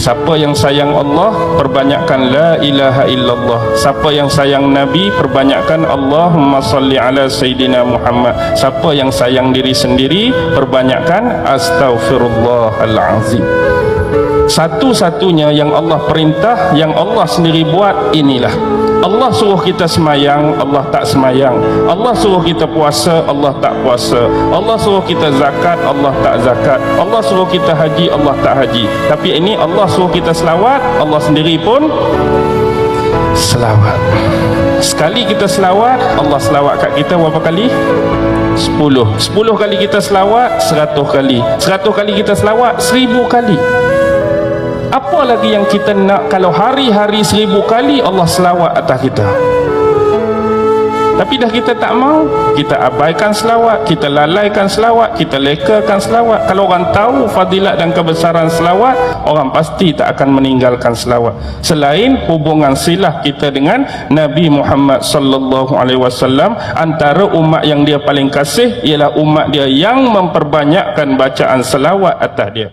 Siapa yang sayang Allah, perbanyakkan la ilaha illallah. Siapa yang sayang Nabi, perbanyakkan Allahumma salli ala Sayyidina Muhammad. Siapa yang sayang diri sendiri, perbanyakkan astaghfirullahalazim. Satu-satunya yang Allah perintah, yang Allah sendiri buat, inilah. Allah suruh kita semayang, Allah tak semayang. Allah suruh kita puasa, Allah tak puasa. Allah suruh kita zakat, Allah tak zakat. Allah suruh kita haji, Allah tak haji. Tapi ini Allah suruh kita selawat, Allah sendiri pun selawat. Sekali kita selawat, Allah selawat kat kita berapa kali? 10 kali kita selawat, 100 kali. 100 kali kita selawat, 1000 kali. Apa lagi yang kita nak kalau hari-hari 1000 kali Allah selawat atas kita? Tapi dah kita tak mau, kita abaikan selawat, kita lalaikan selawat, kita lekakan selawat. Kalau orang tahu fadilat dan kebesaran selawat, orang pasti tak akan meninggalkan selawat. Selain hubungan silah kita dengan Nabi Muhammad sallallahu alaihi wasallam, antara umat yang dia paling kasih ialah umat dia yang memperbanyakkan bacaan selawat atas dia.